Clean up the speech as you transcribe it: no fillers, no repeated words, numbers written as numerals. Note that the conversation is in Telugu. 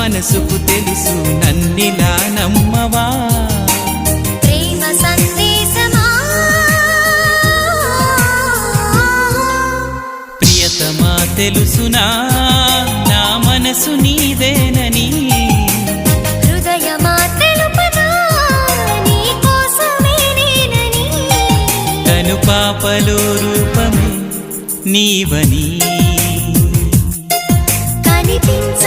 మనసుకు తెలుసు నన్నిలా నమ్మవా ప్రేమ సందేశమా ప్రియతమా తెలుసునా నా మనసు నీదేనని హృదయమా తెలుపనా నీ కోసమే నేనని కను పాపలో రూపమే నీవని కనిపించ